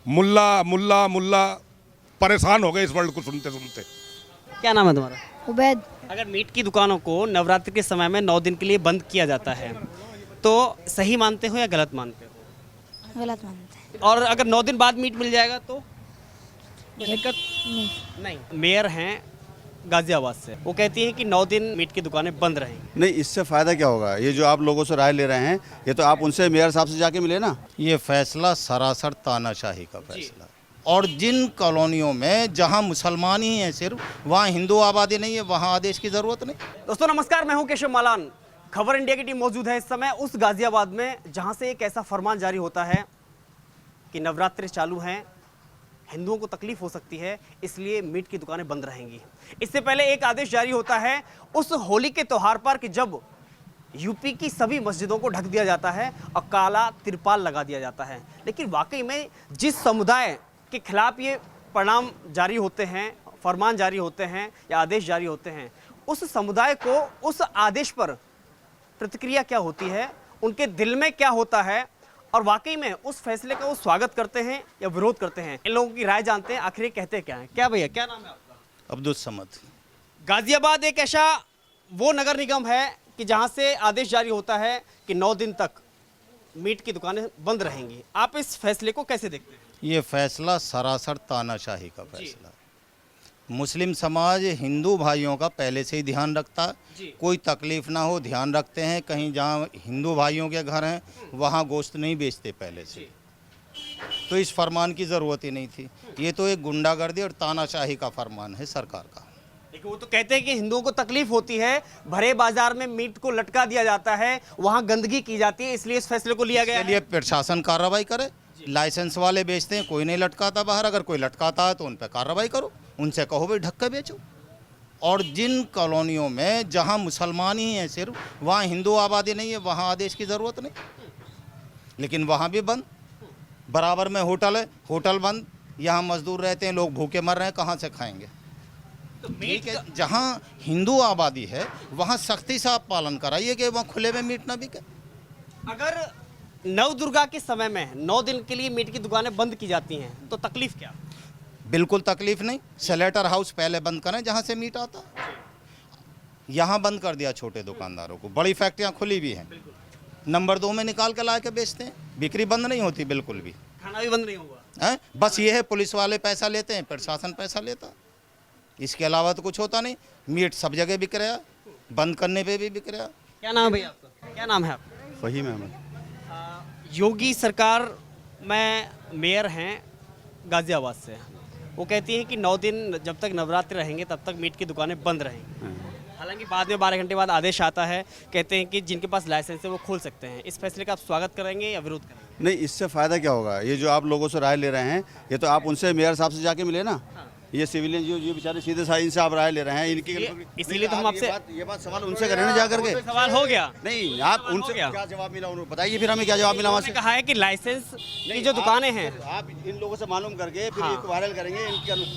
मुल्ला मुल्ला मुल्ला परेशान हो गए इस वर्ड को सुनते सुनते। क्या नाम है तुम्हारा? उबैद। अगर मीट की दुकानों को नवरात्रि के समय में 9 दिन के लिए बंद किया जाता है तो सही मानते हो या गलत मानते हो? गलत मानते हैं। और अगर 9 दिन बाद मीट मिल जाएगा तो कोई दिक्कत नहीं। मेयर हैं गाजियाबाद से, वो कहती हैं कि 9 दिन मीट की दुकानें बंद रहेंगी। नहीं, इससे फ़ायदा क्या होगा? ये जो आप लोगों से राय ले रहे हैं, ये तो आप उनसे मेयर साहब से जाके मिले ना। ये फैसला सरासर तानाशाही का फैसला है। और जिन कॉलोनियों में जहां मुसलमान ही हैं सिर्फ, वहां हिंदू आबादी नहीं है, वहां आदेश की ज़रूरत नहीं। दोस्तों नमस्कार, मैं हूं केशव मालान। खबर इंडिया की टीम मौजूद है इस समय उस गाजियाबाद में जहां से एक ऐसा फरमान जारी होता है कि नवरात्रि चालू हैं, हिंदुओं को तकलीफ हो सकती है, इसलिए मीट की दुकानें बंद रहेंगी। इससे पहले एक आदेश जारी होता है उस होली के त्योहार पर कि जब यूपी की सभी मस्जिदों को ढक दिया जाता है और काला तिरपाल लगा दिया जाता है। लेकिन वाकई में जिस समुदाय के खिलाफ ये परिणाम जारी होते हैं, फरमान जारी होते हैं या आदेश जारी होते हैं, उस समुदाय को उस आदेश पर प्रतिक्रिया क्या होती है, उनके दिल में क्या होता है और वाकई में उस फैसले का वो स्वागत करते हैं या विरोध करते हैं। इन लोगों की राय जानते हैं, आखिर ये कहते क्या हैं। क्या भैया, क्या नाम है आपका? अब्दुल समद। गाजियाबाद एक ऐसा वो नगर निगम है कि जहां से आदेश जारी होता है कि 9 दिन तक मीट की दुकानें बंद रहेंगी। आप इस फैसले को कैसे देखते हैं? ये फैसला सरासर तानाशाही का फैसला है। मुस्लिम समाज हिंदू भाइयों का पहले से ही ध्यान रखता है, कोई तकलीफ ना हो ध्यान रखते हैं। कहीं जहाँ हिंदू भाइयों के घर हैं वहाँ गोश्त नहीं बेचते पहले से, तो इस फरमान की ज़रूरत ही नहीं थी। ये तो एक गुंडागर्दी और तानाशाही का फरमान है सरकार का। देखिए, वो तो कहते हैं कि हिंदुओं को तकलीफ होती है, भरे बाजार में मीट को लटका दिया जाता है, वहाँ गंदगी की जाती है, इसलिए इस फैसले को लिया गया इसके लिए प्रशासन कार्रवाई करे। लाइसेंस वाले बेचते हैं, कोई नहीं लटकाता बाहर, अगर कोई लटकाता है तो उन पर कार्रवाई करो, उनसे कहो भाई ढक के बेचो। और जिन कॉलोनियों में जहां मुसलमान ही हैं सिर्फ, वहां हिंदू आबादी नहीं है, वहां आदेश की ज़रूरत नहीं। लेकिन वहां भी बंद, बराबर में होटल है, होटल बंद, यहाँ मजदूर रहते हैं, लोग भूखे मर रहे हैं, कहाँ से खाएंगे? तो ठीक है, जहाँ हिंदू आबादी है वहाँ सख्ती से आप पालन कराइए कि वहाँ खुले में मीट ना बिके। अगर नव दुर्गा के समय में 9 दिन के लिए मीट की दुकानें बंद की जाती हैं तो तकलीफ क्या? बिल्कुल तकलीफ नहीं। स्लेटर हाउस पहले बंद करें जहाँ से मीट आता, यहाँ बंद कर दिया छोटे दुकानदारों को। बड़ी फैक्ट्रियाँ खुली भी हैं, नंबर 2 में निकाल के ला के बेचते हैं, बिक्री बंद नहीं होती बिल्कुल भी। खाना भी बंद नहीं हुआ है बस ये है, पुलिस वाले पैसा लेते हैं, प्रशासन पैसा लेता, इसके अलावा तो कुछ होता नहीं। मीट सब जगह बिक रहा है, बंद करने पे भी बिक रहा है। क्या नाम है भैया आपका? क्या नाम है आपका? फहीम अहमद। योगी सरकार में मेयर हैं गाजियाबाद से, वो कहती हैं कि 9 दिन जब तक नवरात्रि रहेंगे तब तक मीट की दुकानें बंद रहेंगी। हालांकि बाद में 12 घंटे बाद आदेश आता है, कहते हैं कि जिनके पास लाइसेंस है वो खोल सकते हैं। इस फैसले का आप स्वागत करेंगे या विरोध करेंगे? नहीं, इससे फ़ायदा क्या होगा? ये जो आप लोगों से राय ले रहे हैं, ये तो आप उनसे मेयर साहब से जाके मिले ना। ये सिविलियन जो बेचारे सीधे साधे इनसे आप राय ले रहे हैं, इनकी इसीलिए तो हम आपसे ये बात सवाल उनसे करें ना जा करके। सवाल हो गया नहीं, आप उनसे क्या जवाब मिला उन्होंने बताइए, फिर हमें क्या जवाब मिला वहाँ से। कहा है कि लाइसेंस की जो दुकानें हैं, आप इन लोगों से मालूम करके फिर इसको वायरल करेंगे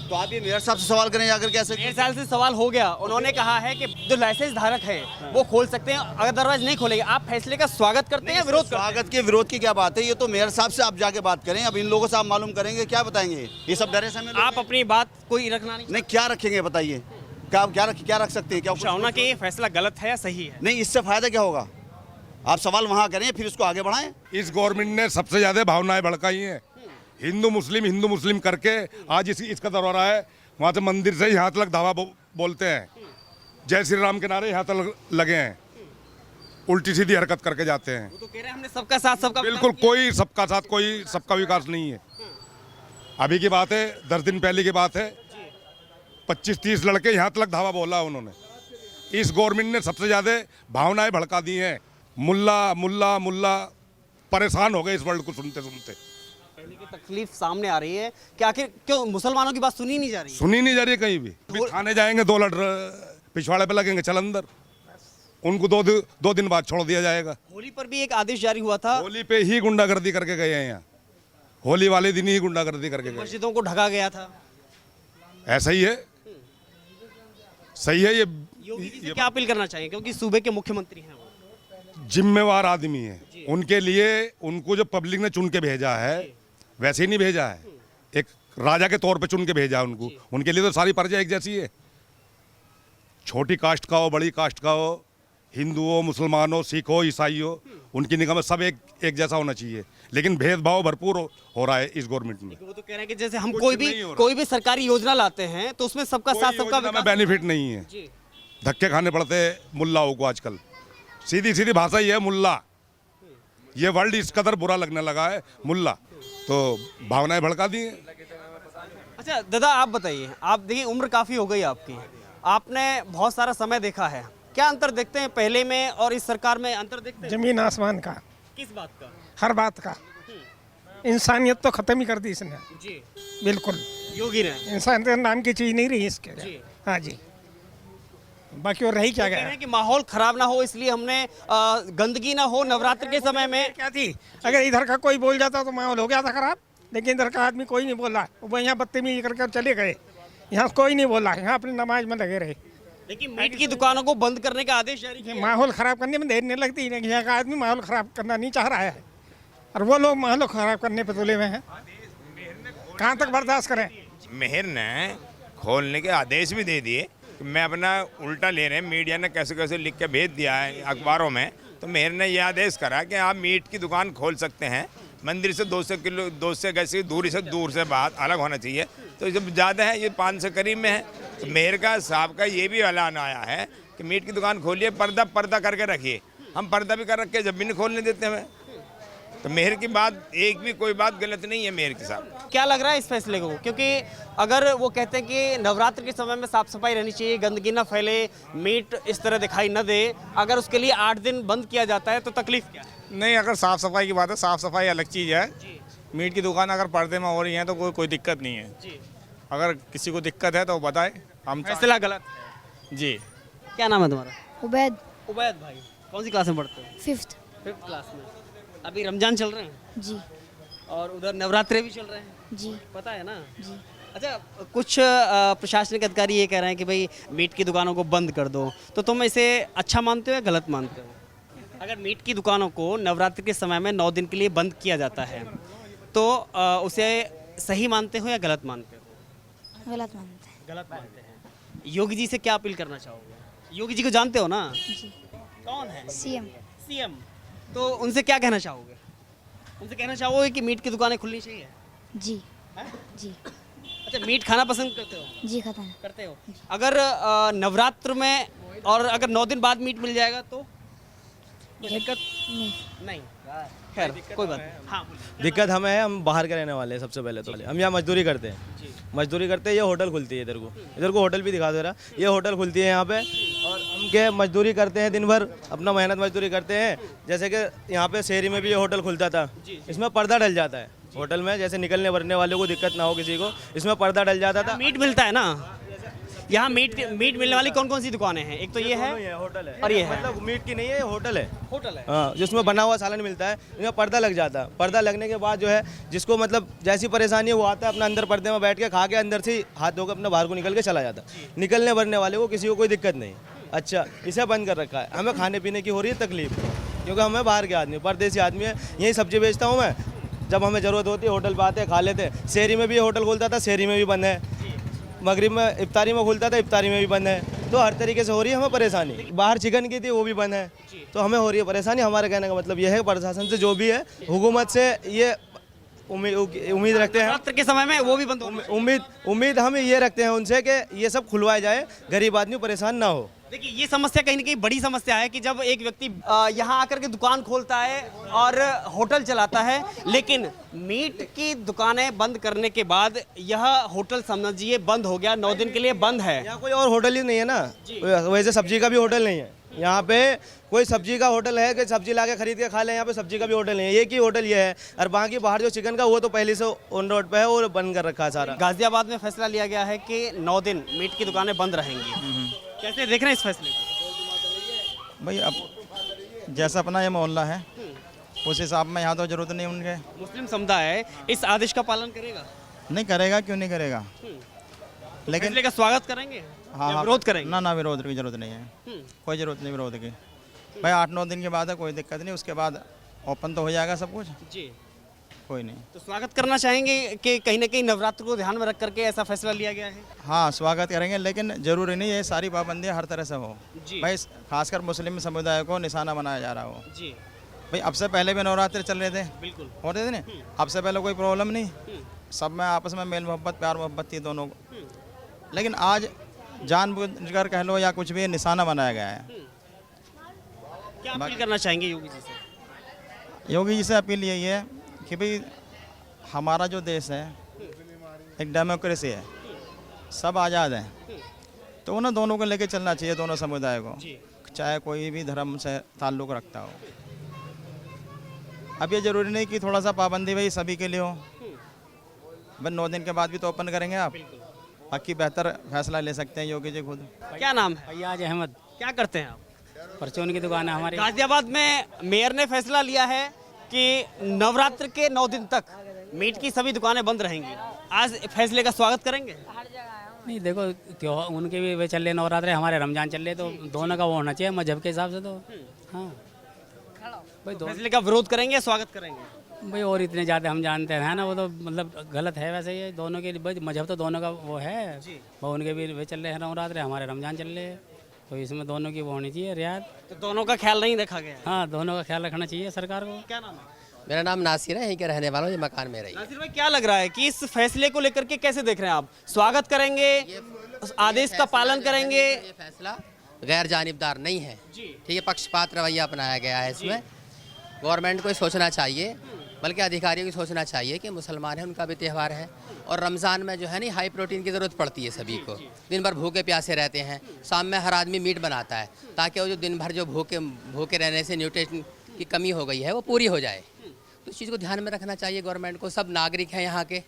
तो आप ये मेयर साहब से सवाल करें जाकर कैसे। 1.5 साल से सवाल हो गया। उन्होंने कहा है कि जो लाइसेंस धारक हैं वो खोल सकते हैं, अदरवाइज नहीं खोलेंगे। आप फैसले का स्वागत करते हैं, विरोध करते हैं? स्वागत के विरोध की क्या बात है? ये तो मेयर साहब से आप जाके बात करें। अब इन लोगों से आप मालूम करेंगे, क्या बताएंगे? ये सब डरे समय आप अपनी बात कोई रखना नहीं? क्या रखेंगे बताइए? क्या रख सकते हैं? क्या शाउना कि ये फैसला गलत है या सही है? नहीं, इससे फायदा क्या होगा? आप सवाल वहां करें, फिर इसको आगे बढ़ाएं। इस गवर्नमेंट ने सबसे ज्यादा भावनाएं भड़काई हैं। हिंदू मुस्लिम करके आज इसका दौरा है। वहाँ से मंदिर से यहाँ तक धावा बोलते हैं, जय श्री राम के नारे यहाँ तक लगे हैं, उल्टी सीधी हरकत करके जाते हैं। वो तो कह रहे हैं हमने सबका साथ सबका बिल्कुल, कोई सबका साथ कोई सबका विकास नहीं है। अभी की बात है, 10 दिन पहले की बात है, 25-30 लड़के यहाँ तक धावा बोला उन्होंने। इस गवर्नमेंट ने सबसे ज्यादा भावनाएं भड़का दी हैं। मुल्ला मुल्ला मुल्ला परेशान हो गए इस वर्ड को सुनते सुनते। पहले की तकलीफ सामने आ रही है कि आखिर क्यों मुसलमानों की बात सुनी नहीं जा रही है? सुनी नहीं जा रही है कहीं भी। थाने जाएंगे, 2 लड़ पिछवाड़े पे लगेंगे, चल अंदर। उनको 2 दिन बाद छोड़ दिया जाएगा। होली पर भी एक आदेश जारी हुआ था, होली पे ही गुंडागर्दी करके गए हैं यहाँ, होली वाले दिन ही गुंडागर्दी करके गए। मस्जिदों को ढका गया था। ऐसा ही है, सही है। ये योगी जी से क्या अपील करना चाहिए, क्योंकि सूबे के मुख्यमंत्री हैं वो? जिम्मेवार आदमी है, उनके लिए उनको जो पब्लिक ने चुन के भेजा है वैसे ही नहीं भेजा है। एक राजा के तौर पे चुन के भेजा उनको। उनके लिए तो सारी प्रजा एक जैसी है, छोटी कास्ट का हो, बड़ी कास्ट का हो, हिंदू हो, मुसलमान हो, सिख हो, ईसाई हो, उनकी निगाह में सब एक जैसा होना चाहिए। लेकिन भेदभाव भरपूर हो रहा है इस गवर्नमेंट में। वो तो कह रहे हैं कि जैसे हम कुछ कोई नहीं हो रहा। भी सरकारी योजना लाते हैं तो उसमें सबका साथ सबका विकास। बेनिफिट नहीं है, जी। धक्के खाने पड़ते हैं मुल्लाओं को आजकल। सीधी सीधी भाषा ही है मुल्ला। ये वर्ल्ड इस कदर बुरा लगने लगा है मुल्ला, तो भावनाएं भड़का दी हैं। अच्छा दादा, आप बताइए, आप देखिए उम्र काफ़ी हो गई आपकी, आपने बहुत सारा समय देखा है, क्या अंतर देखते हैं पहले में और इस सरकार में? अंतर देखते हैं? जमीन आसमान का, किस बात का? हर बात का। इंसानियत तो खत्म ही कर दी इसने, जी, बिल्कुल। योगी ने। इंसानियत नाम की चीज नहीं रही इसके। जी। हाँ जी, बाकी और रही क्या कह रहे गया? हैं कि माहौल खराब ना हो इसलिए हमने गंदगी ना हो नवरात्र के समय में। क्या थी, अगर इधर का कोई बोल जाता तो माहौल हो गया था खराब, लेकिन इधर का आदमी कोई नहीं बोला, वो यहाँ बदतमीजी करके चले गए। यहाँ कोई नहीं बोला, यहाँ अपनी नमाज में लगे रहे। लेकिन मीट की दुकानों को बंद करने का आदेश जारी किया। माहौल खराब करने में देर नहीं लगती है, यहाँ का आदमी माहौल खराब करना नहीं चाह रहा है, और वो लोग माहौल खराब करने पे तुले हुए हैं। कहाँ तक बर्दाश्त करें? मेहर ने खोलने के आदेश भी दे दिए, मैं अपना उल्टा ले रहे हैं, मीडिया ने कैसे कैसे लिख के भेज दिया है अखबारों में, तो मेहर ने यह आदेश करा कि आप मीट की दुकान खोल सकते हैं, मंदिर से 200 गज की दूरी से दूर से बात अलग होना चाहिए। तो जब ज़्यादा है, ये 500 करीब में है, तो मेहर का साहब का ये भी ऐलान आया है कि मीट की दुकान खोलिए, पर्दा करके रखिए। हम पर्दा भी कर रखे, जब भी नहीं खोलने देते हमें। तो मेहर की बात एक भी कोई बात गलत नहीं है मेहर के साथ। क्या लग रहा है इस फैसले को? क्योंकि अगर वो कहते हैं कि नवरात्र के समय में साफ सफाई रहनी चाहिए, गंदगी ना फैले, मीट इस तरह दिखाई न दे, अगर उसके लिए 8 दिन बंद किया जाता है तो तकलीफ क्या है? नहीं, अगर साफ़ सफाई की बात है, साफ़ सफाई अलग चीज़ है। मीट की दुकान अगर पर्दे में हो रही है तो कोई दिक्कत नहीं है। अगर किसी को दिक्कत है तो वो बताए, हम फैसला गलत है। जी। क्या नाम है तुम्हारा? उबैद, उबैद भाई, कौन सी क्लास में पढ़ते हो? 5th। 5th क्लास में। अभी रमजान चल रहे हैं जी और उधर नवरात्रे भी चल रहे हैं, जी पता है ना? जी। अच्छा, कुछ प्रशासनिक अधिकारी ये कह रहे हैं कि भाई मीट की दुकानों को बंद कर दो, तो तुम इसे अच्छा मानते हो या गलत मानते हो? अगर मीट की दुकानों को नवरात्रि के समय में 9 दिन के लिए बंद किया जाता है तो उसे सही मानते हो या गलत मानते हो? गलत मानते हैं। गलत मानते हैं। योगी जी से क्या अपील करना चाहोगे? योगी जी को जानते हो ना? जी। कौन है? सीएम। सीएम। तो उनसे क्या कहना चाहोगे? उनसे कहना चाहोगे कि मीट की दुकानें खुलनी चाहिए? जी हैं? जी अच्छा, मीट खाना पसंद करते हो? जी खत्म। करते हो। अगर नवरात्र में और अगर 9 दिन बाद मीट मिल जाएगा तो कोई दिक्कत नहीं। नहीं? खैर कोई बात नहीं। हाँ बोलिए। दिक्कत हमें है, हम बाहर के रहने वाले हैं। सबसे पहले तो हम यहाँ मजदूरी करते हैं, मजदूरी करते हैं। ये होटल खुलती है, इधर को होटल भी दिखा दे रहा, ये होटल खुलती है यहाँ पे, और हम के मजदूरी करते हैं, दिन भर अपना मेहनत मजदूरी करते हैं। जैसे कि यहाँ पे शहरी में भी ये होटल खुलता था, इसमें पर्दा डल जाता है होटल में, जैसे निकलने वरने वालों को दिक्कत ना हो किसी को, इसमें पर्दा डल जाता था। मीट मिलता है ना यहाँ? मीट मिलने वाली कौन कौन सी दुकानें हैं? एक तो ये है होटल है, और ये है। मतलब मीट की नहीं है, ये होटल है। होटल है। हाँ, जिसमें बना हुआ सालन मिलता है, इसमें पर्दा लग जाता है। पर्दा लगने के बाद जो है, जिसको मतलब जैसी परेशानी है वो आता है, अपना अंदर पर्दे में बैठ के खा के अंदर से हाथ धोकर अपना बाहर को निकल के चला जाता है। निकलने भरने वाले को किसी को कोई दिक्कत नहीं। अच्छा, इसे बंद कर रखा है। हमें खाने पीने की हो रही है तकलीफ, क्योंकि हमें बाहर के आदमी, परदेसी आदमी है। यही सब्जी बेचता हूँ मैं, जब हमें ज़रूरत होती है होटल पे आते खा लेते हैं। शहरी में भी ये होटल खोलता था, शहरी में भी बंद है। मगरिब में इफ्तारी में खुलता था, इफ्तारी में भी बंद है। तो हर तरीके से हो रही है हमें परेशानी। बाहर चिकन की थी, वो भी बंद है, तो हमें हो रही है परेशानी। हमारे कहने का मतलब यह है, प्रशासन से जो भी है, हुकूमत से ये उम्मीद रखते हैं। नवरात्र के समय में वो भी बंद हो। उम्मीद हम ये रखते हैं उनसे कि ये सब खुलवाया जाए, गरीब आदमी परेशान ना हो। देखिए, ये समस्या कहीं ना कहीं बड़ी समस्या है कि जब एक व्यक्ति यहाँ आकर के दुकान खोलता है और होटल चलाता है, लेकिन मीट की दुकानें बंद करने के बाद यह होटल समझिए बंद हो गया, 9 दिन के लिए बंद है। यहाँ कोई और होटल ही नहीं है ना, वैसे सब्जी का भी होटल नहीं है यहाँ पे। कोई सब्जी का होटल है कि सब्जी ला के खरीद के खा लें, यहाँ पे सब्जी का भी होटल नहीं है। एक ही होटल ये है, और बाकी बाहर जो चिकन का वो तो पहले से ऑन रोड पे है और बंद कर रखा है सारा। गाजियाबाद में फैसला लिया गया है कि 9 दिन मीट की दुकानें बंद रहेंगी। कैसे देख रहे हैं इस फैसले को? भाई अब जैसा अपना ये मोहल्ला है उस हिसाब में यहाँ तो ज़रूरत नहीं उनके। मुस्लिम समुदाय इस आदेश का पालन करेगा? नहीं करेगा, क्यों नहीं करेगा, लेकिन फैसले का स्वागत करेंगे? हाँ, या विरोध करेंगे? ना विरोध की ज़रूरत नहीं है, कोई ज़रूरत नहीं विरोध की। भाई 8-9 दिन के बाद है, कोई दिक्कत नहीं, उसके बाद ओपन तो हो जाएगा सब कुछ, जी। कोई नहीं। तो स्वागत करना चाहेंगे कि कहीं ना कहीं नवरात्र को ध्यान में रख करके ऐसा फैसला लिया गया है? हाँ, स्वागत करेंगे, लेकिन ज़रूरी नहीं ये सारी पाबंदियाँ हर तरह से हो जी। भाई। खासकर मुस्लिम समुदाय को निशाना बनाया जा रहा हो जी भाई। अब से पहले भी नवरात्र चल रहे थे, बिल्कुल। होते थे ना, अब से पहले कोई प्रॉब्लम नहीं, सब में आपस में मेल मोहब्बत प्यार मोहब्बत थी दोनों को। लेकिन आज जानबूझकर कह लो या कुछ भी निशाना बनाया गया है। क्या अपील करना चाहेंगे योगी जी से? योगी जी से अपील यही है कि भाई हमारा जो देश है एक डेमोक्रेसी है, सब आज़ाद हैं, तो उन्हें दोनों को लेके चलना चाहिए, दोनों समुदाय को, चाहे कोई भी धर्म से ताल्लुक़ रखता हो। अब ये ज़रूरी नहीं कि थोड़ा सा पाबंदी भाई सभी के लिए हो, बस 9 दिन के बाद भी तो ओपन करेंगे आप, बाकी बेहतर फैसला ले सकते हैं योगी जी खुद। क्या नाम है? फैयाज अहमद, क्या करते हैं आप? परचून की दुकान है हमारी। गाजियाबाद में मेयर ने फैसला लिया है कि नवरात्र के 9 दिन तक मीट की सभी दुकानें बंद रहेंगी। आज फैसले का स्वागत करेंगे? नहीं देखो, त्योहार उनके भी वे चल रहे नवरात्र, हमारे रमजान चल रहे, तो दोनों का वो होना चाहिए मजहब के हिसाब से। तो हाँ भाई, फैसले का विरोध करेंगे या स्वागत करेंगे? भाई और इतने ज़्यादा हम जानते हैं ना, वो तो मतलब गलत है वैसे। ये दोनों के भाई मजहब तो दोनों का वो है, वो उनके भी वे चल रहे हैं नवरात्र, हमारे रमजान चल रहे हैं, तो इसमें दोनों की वो होनी चाहिए रियायत। तो दोनों का ख्याल नहीं रखा गया? हाँ, दोनों का ख्याल रखना चाहिए सरकार को। क्या नाम है? मेरा नाम नासिर है, यहीं के रहने वाला हूँ, ये मकान में रही। नासिर भाई, क्या लग रहा है कि इस फैसले को लेकर के कैसे देख रहे हैं आप? स्वागत करेंगे, उस आदेश का पालन करेंगे? ये फैसला गैर जानिबदार नहीं है, ठीक है, पक्षपात रवैया अपनाया गया है इसमें। गवर्नमेंट को ये सोचना चाहिए, बल्कि अधिकारियों को सोचना चाहिए कि मुसलमान हैं, उनका भी त्यौहार है, और रमज़ान में जो है ना हाई प्रोटीन की ज़रूरत पड़ती है सभी को। दिन भर भूखे प्यासे रहते हैं, शाम में हर आदमी मीट बनाता है ताकि वो जो दिन भर जो भूखे रहने से न्यूट्रिशन की कमी हो गई है वो पूरी हो जाए। तो इस चीज़ को ध्यान में रखना चाहिए गवर्नमेंट को। सब नागरिक हैं यहाँ के,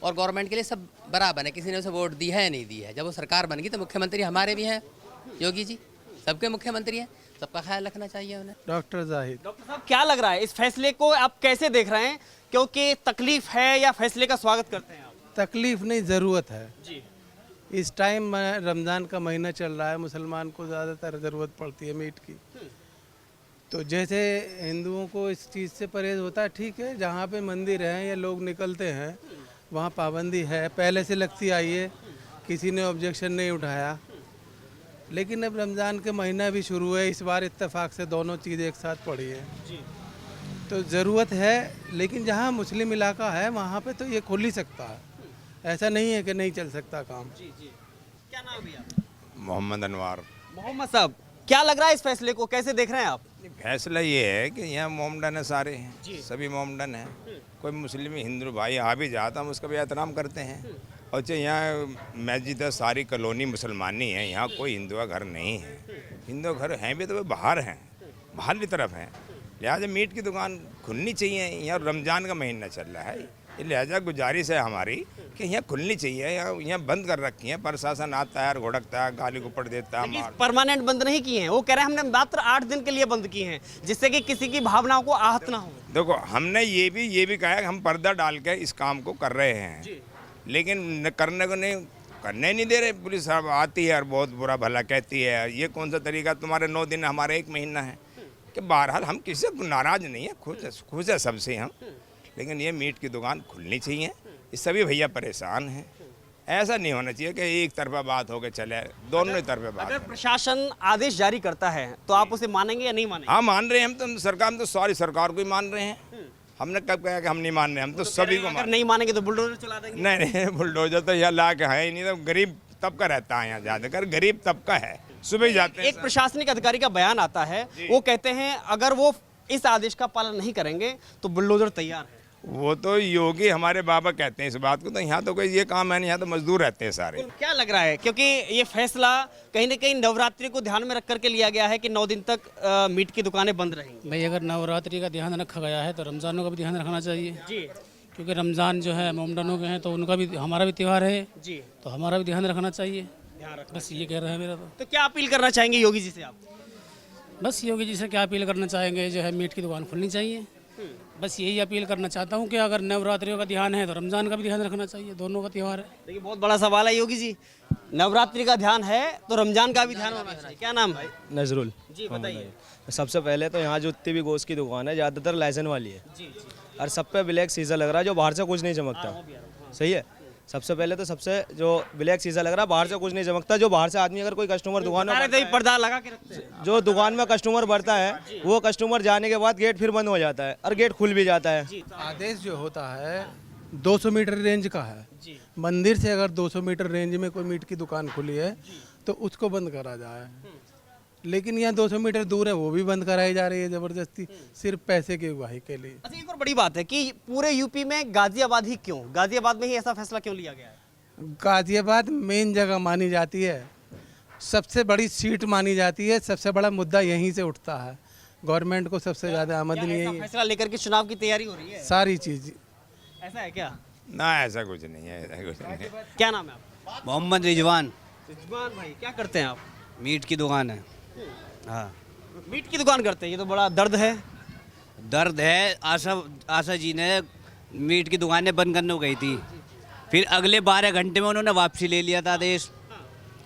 और गवर्नमेंट के लिए सब बराबर है, किसी ने उसे वोट दी है या नहीं दी है। जब वो सरकार बन गई तो मुख्यमंत्री हमारे भी हैं, योगी जी सबके मुख्यमंत्री हैं, सबका ख्याल रखना चाहिए उन्हें। डॉक्टर जाहिद। डॉक्टर साहब, क्या लग रहा है इस फैसले को आप कैसे देख रहे हैं? क्योंकि तकलीफ है या फैसले का स्वागत करते हैं आप? तकलीफ नहीं, ज़रूरत है। जी। इस टाइम रमज़ान का महीना चल रहा है, मुसलमान को ज़्यादातर ज़रूरत पड़ती है मीट की। तो जैसे हिंदुओं को इस चीज़ से परहेज होता है, ठीक है, जहाँ पे मंदिर हैं या लोग निकलते हैं वहाँ पाबंदी है, पहले से लगती आई है, किसी ने ऑब्जेक्शन नहीं उठाया। लेकिन अब रमज़ान के महीना भी शुरू है, इस बार इत्तेफाक से दोनों चीज़ें एक साथ पड़ी है, तो ज़रूरत है। लेकिन जहाँ मुस्लिम इलाका है वहाँ पे तो ये खुल ही सकता है, ऐसा नहीं है कि नहीं चल सकता काम। क्या नाम है आपका? मोहम्मद अनवार। मोहम्मद साहब, क्या लग रहा है इस फैसले को कैसे देख रहे हैं आप? फैसला ये है कि यहाँ मोमडन है, सारे सभी मोमडन हैं, कोई मुस्लिम हिंदू भाई आ भी जाता हम उसका भी एहतराम करते हैं। और चाहे यहाँ मस्जिद है, सारी कॉलोनी मुसलमानी है, यहाँ कोई हिंदू का घर नहीं है। हिंदू घर हैं भी तो वो बाहर हैं, बाहर की तरफ हैं, लिहाजा मीट की दुकान खुलनी चाहिए। यहाँ रमज़ान का महीना चल रहा है, ये लिहाजा गुजारिश है हमारी कि यहाँ खुलनी चाहिए। यहाँ बंद कर रखी है, प्रशासन आता है, घोड़कता है, गाली गुपड़ देता है। परमानेंट बंद नहीं किए हैं, वो कह रहे हैं हमने मात्र 8 दिन के लिए बंद किए हैं, जिससे कि किसी की भावनाओं को आहत ना हो। देखो, हमने ये भी कहा कि हम पर्दा डाल के इस काम को कर रहे हैं, लेकिन करने को नहीं दे रहे। पुलिस साहब आती है और बहुत बुरा भला कहती है, ये कौन सा तरीका, तुम्हारे 9 दिन हमारे 1 महीना है। कि बहरहाल हम किसी से नाराज़ नहीं है, खुश है सबसे हम, लेकिन ये मीट की दुकान खुलनी चाहिए। ये सभी भैया परेशान हैं, ऐसा नहीं होना चाहिए कि एक तरफा बात हो के चले, दोनों तरफा बात। अगर प्रशासन आदेश जारी करता है तो आप उसे मानेंगे या नहीं मानेंगे? हाँ, मान रहे हैं हम तो, सरकार हम तो सारी सरकार को ही मान रहे हैं। हमने कब कहा कि हम नहीं मान रहे, हम तो सभी को अगर नहीं मानेंगे तो बुलडोजर चला देंगे? नहीं, बुलडोजर तो यहाँ ला के है ही नहीं, तो गरीब तबका रहता है यहाँ, ज़्यादातर गरीब तबका है, सुबह ही जाते हैं। एक प्रशासनिक अधिकारी का बयान आता है, वो कहते हैं अगर वो इस आदेश का पालन नहीं करेंगे तो बुलडोजर तैयार है। वो तो योगी हमारे बाबा कहते हैं इस बात को, तो यहाँ तो कोई ये काम है नहीं, यहाँ तो मजदूर रहते हैं सारे। क्या लग रहा है, क्योंकि ये फैसला कहीं ना कहीं नवरात्रि को ध्यान में रख करके लिया गया है कि 9 दिन तक मीट की दुकानें बंद रहेंगी? भाई अगर नवरात्रि का ध्यान रखा गया है तो रमज़ानों का भी ध्यान रखना चाहिए जी, क्योंकि रमज़ान जो है मोमडनों के हैं, तो उनका भी हमारा भी त्यौहार है जी, तो हमारा भी ध्यान रखना चाहिए। बस ये कह रहे हैं मेरा। तो क्या अपील करना चाहेंगे योगी जी से आप? बस योगी जी से क्या अपील करना चाहेंगे, जो है मीट की दुकान खुलनी चाहिए, बस यही अपील करना चाहता हूँ कि अगर नवरात्रियों का ध्यान है तो रमज़ान का भी ध्यान रखना चाहिए, दोनों का त्यौहार है। देखिए, बहुत बड़ा सवाल है योगी जी, नवरात्रि का ध्यान है तो रमजान का भी ध्यान होना चाहिए। क्या नाम है? नजरुल जी, बताइए। सबसे पहले तो यहाँ जो जितनी भी गोश्त की दुकान है ज़्यादातर लाइसेंस वाली है जी जी। और सब पे ब्लैक शीशा लग रहा है जो बाहर से कुछ नहीं चमकता। सही है, सबसे पहले तो सबसे जो ब्लैक शीशा लग रहा है बाहर से कुछ नहीं चमकता। जो बाहर से आदमी अगर कोई कस्टमर दुकान में तो पर्दा लगा के रखते हैं। जो दुकान में कस्टमर बढ़ता है वो कस्टमर जाने के बाद गेट फिर बंद हो जाता है और गेट खुल भी जाता है। आदेश जो होता है 200 मीटर रेंज का है। मंदिर से अगर 200 मीटर रेंज में कोई मीट की दुकान खुली है तो उसको बंद करा जाए, लेकिन यहाँ 200 मीटर दूर है वो भी बंद कराई जा रही है ज़बरदस्ती, सिर्फ पैसे की उगाही के लिए। अच्छा, एक और बड़ी बात है कि पूरे यूपी में गाजियाबाद ही क्यों, गाजियाबाद में ही ऐसा फैसला क्यों लिया गया है? गाजियाबाद मेन जगह मानी जाती है, सबसे बड़ी सीट मानी जाती है, सबसे बड़ा मुद्दा यहीं से उठता है। गवर्नमेंट को सबसे ज़्यादा आमदनी यही है। फैसला लेकर के चुनाव की तैयारी हो रही है, सारी चीज़। ऐसा है क्या? ना ऐसा कुछ नहीं है, ऐसा कुछ नहीं है। क्या नाम है आपका? मोहम्मद रिजवान। रिजवान भाई, क्या करते हैं आप? मीट की दुकान है। हाँ, मीट की दुकान करते हैं, ये तो बड़ा दर्द है। दर्द है। आशा जी ने मीट की दुकानें बंद करने को गई थी, फिर अगले 12 घंटे में उन्होंने वापसी ले लिया था आदेश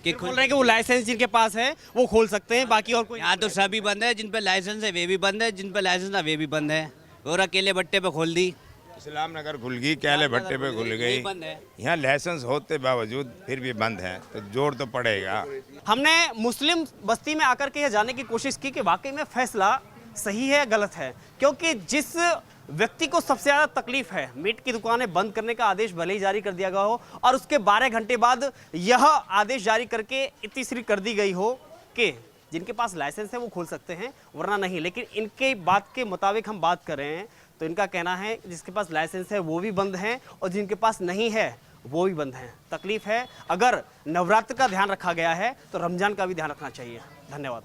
कि बोल रहे हैं कि वो लाइसेंस जिनके पास है वो खोल सकते हैं, बाकी और कोई। यहाँ तो सभी बंद है, जिन पे लाइसेंस है वे भी बंद है, जिन पे लाइसेंस था वे भी बंद है। और अकेले भट्टे पे खोल दी। इस्लाम नगर खुल गई, कैले भट्टे पे खुल गई, बंद है। यहाँ लाइसेंस होते बावजूद फिर भी बंद है, तो जोर तो पड़ेगा। हमने मुस्लिम बस्ती में आकर के यह जानने की कोशिश की कि वाकई में फैसला सही है गलत है, क्योंकि जिस व्यक्ति को सबसे ज़्यादा तकलीफ है, मीट की दुकानें बंद करने का आदेश भले ही जारी कर दिया गया हो और उसके 12 घंटे बाद यह आदेश जारी करके इतनी सी कर दी गई हो कि जिनके पास लाइसेंस है वो खोल सकते हैं वरना नहीं। लेकिन इनके बात के मुताबिक हम बात कर रहे हैं तो इनका कहना है जिसके पास लाइसेंस है वो भी बंद हैं और जिनके पास नहीं है वो भी बंद हैं। तकलीफ है। अगर नवरात्र का ध्यान रखा गया है तो रमजान का भी ध्यान रखना चाहिए। धन्यवाद।